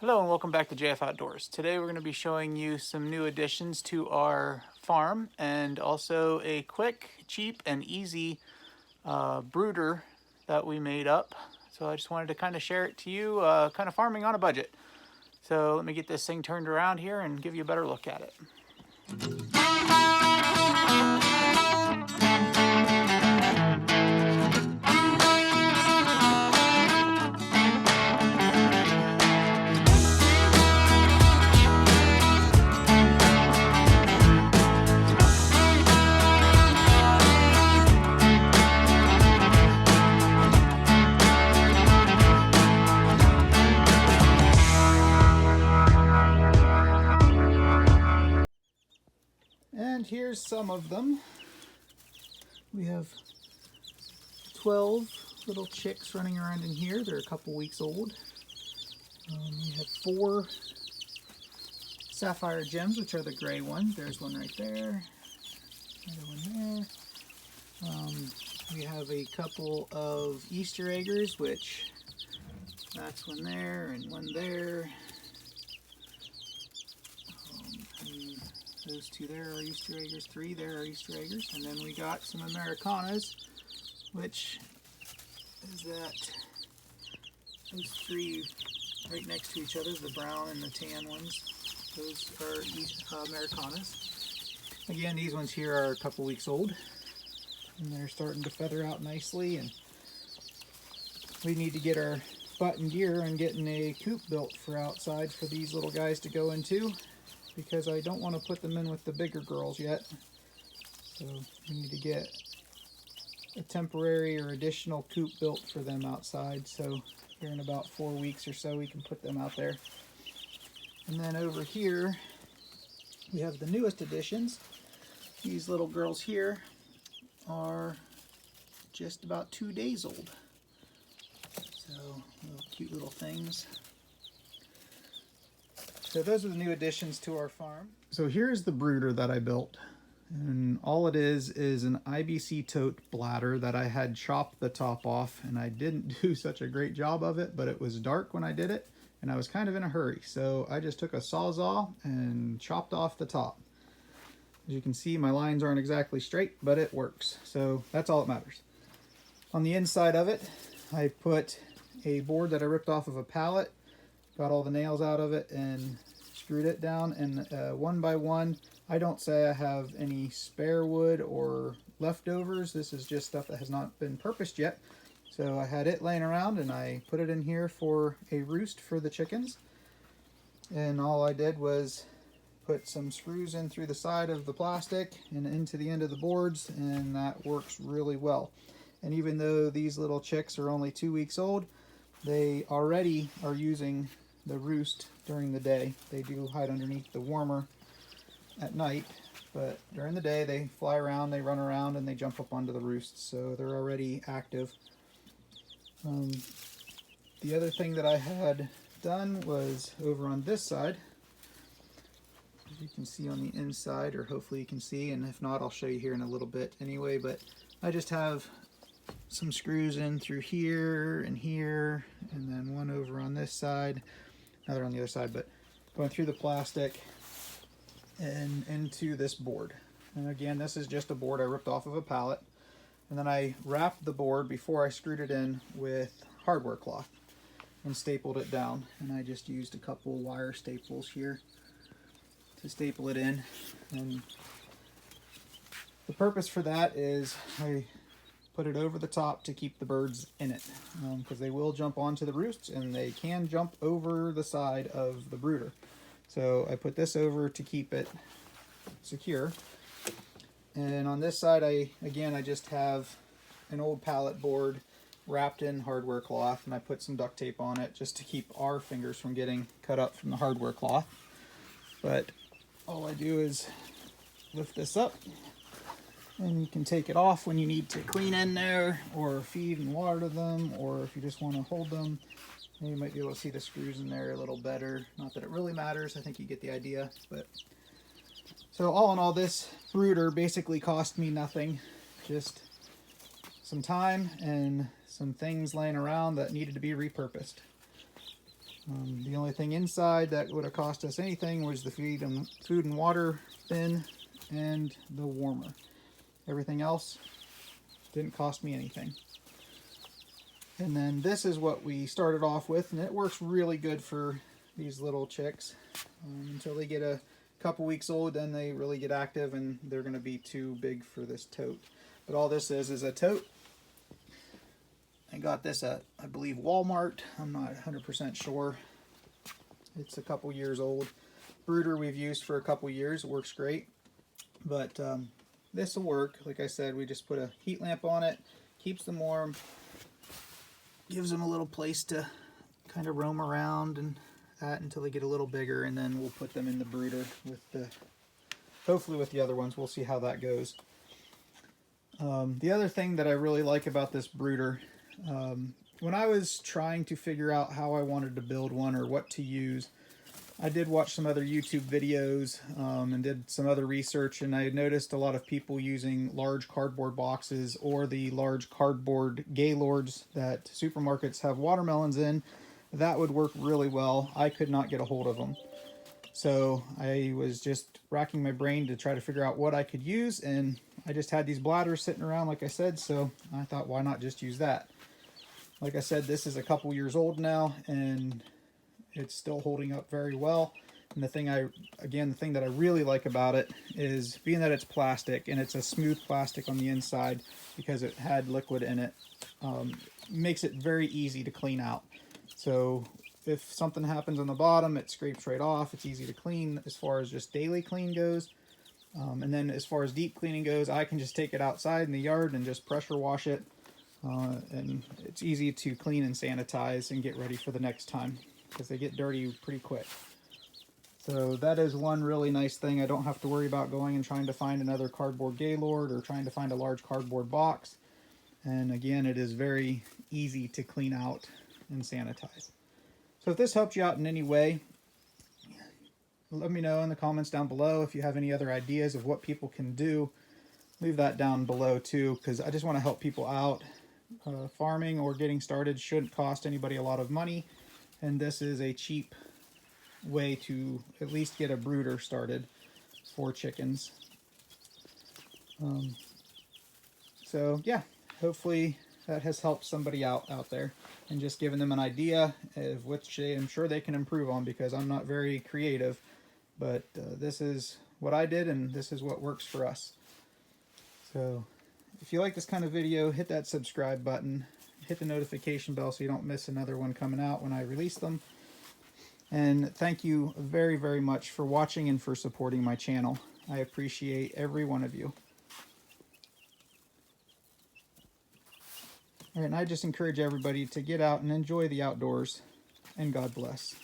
Hello and welcome back to JF Outdoors. Today we're going to be showing you some new additions to our farm and also a quick, cheap, and easy brooder that we made up. So I just wanted to kind of share it to you, kind of farming on a budget. So let me get this thing turned around here and give you a better look at it. And here's some of them. We have 12 little chicks running around in here. They're a couple weeks old. We have 4 sapphire gems, which are the gray ones. There's one right there. Another one there. We have a couple of Easter eggers, which that's one there and one there. And those 2 there are Easter eggers, 3 there are Easter eggers. And then we got some Americanas, which is those 3 right next to each other, the brown and the tan ones. Those are Americanas. Again, these ones here are a couple weeks old, and they're starting to feather out nicely, and we need to get our butt in gear on getting a coop built for outside for these little guys to go into, because I don't want to put them in with the bigger girls yet. So we need to get a temporary or additional coop built for them outside, so here in about 4 weeks or so we can put them out there. And then over here we have the newest additions. These little girls here are just about 2 days old, so little cute little things. So those are the new additions to our farm. So here's the brooder that I built, and all it is an IBC TOTE bladder that I had chopped the top off, and I didn't do such a great job of it, but it was dark when I did it and I was kind of in a hurry, so I just took a sawzall and chopped off the top. As you can see, my lines aren't exactly straight, but it works, so that's all that matters. On the inside of it, I put a board that I ripped off of a pallet, got all the nails out of it and screwed it down, and one by one, I don't say I have any spare wood or leftovers. This is just stuff that has not been purposed yet. So I had it laying around and I put it in here for a roost for the chickens. And all I did was put some screws in through the side of the plastic and into the end of the boards, and that works really well. And even though these little chicks are only 2 weeks old, they already are using the roost during the day. They do hide underneath the warmer at night, but during the day they fly around, they run around, and they jump up onto the roost, so they're already active. The other thing that I had done was over on this side. As you can see on the inside, or hopefully you can see, and if not I'll show you here in a little bit anyway, but I just have some screws in through here, and then one over on this side, another on the other side, but going through the plastic and into this board. And again, this is just a board I ripped off of a pallet, and then I wrapped the board before I screwed it in with hardware cloth and stapled it down. And I just used a couple wire staples here to staple it in. And the purpose for that is I put it over the top to keep the birds in it, because they will jump onto the roosts and they can jump over the side of the brooder. So I put this over to keep it secure. And on this side, I just have an old pallet board wrapped in hardware cloth, and I put some duct tape on it just to keep our fingers from getting cut up from the hardware cloth. But all I do is lift this up, and you can take it off when you need to clean in there or feed and water to them, or if you just want to hold them. And you might be able to see the screws in there a little better. Not that it really matters, I think you get the idea. But so all in all, this brooder basically cost me nothing, just some time and some things laying around that needed to be repurposed. The only thing inside that would have cost us anything was the food and water bin and the warmer. Everything else didn't cost me anything. And then this is what we started off with, and it works really good for these little chicks until they get a couple weeks old. Then they really get active and they're going to be too big for this tote. But all this is a tote. I got this at, I believe, Walmart. I'm not 100% sure. It's a couple years old. Brooder we've used for a couple years. It works great. But this will work. Like I said, we just put a heat lamp on it. Keeps them warm. Gives them a little place to kind of roam around and that until they get a little bigger. And then we'll put them in the brooder with the, hopefully with the other ones. We'll see how that goes. The other thing that I really like about this brooder, when I was trying to figure out how I wanted to build one or what to use, I did watch some other YouTube videos and did some other research, and I noticed a lot of people using large cardboard boxes or the large cardboard gaylords that supermarkets have watermelons in. That would work really well. I could not get a hold of them. So I was just racking my brain to try to figure out what I could use, and I just had these bladders sitting around, like I said, so I thought, why not just use that? Like I said, this is a couple years old now, and it's still holding up very well. And the thing that I really like about it is being that it's plastic, and it's a smooth plastic on the inside because it had liquid in it, makes it very easy to clean out. So if something happens on the bottom, it scrapes right off. It's easy to clean as far as just daily clean goes. And then as far as deep cleaning goes, I can just take it outside in the yard and just pressure wash it. And it's easy to clean and sanitize and get ready for the next time because they get dirty pretty quick. So that is one really nice thing. I don't have to worry about going and trying to find another cardboard gaylord or trying to find a large cardboard box. And again, it is very easy to clean out and sanitize. So if this helped you out in any way, let me know in the comments down below. If you have any other ideas of what people can do, leave that down below too, because I just want to help people out. Farming or getting started shouldn't cost anybody a lot of money, and this is a cheap way to at least get a brooder started for chickens. So yeah, hopefully that has helped somebody out there and just given them an idea of which I'm sure they can improve on, because I'm not very creative, but this is what I did and this is what works for us. So if you like this kind of video, hit that subscribe button, hit the notification bell so you don't miss another one coming out when I release them. And thank you very, very much for watching and for supporting my channel. I appreciate every one of you. And I just encourage everybody to get out and enjoy the outdoors, and God bless.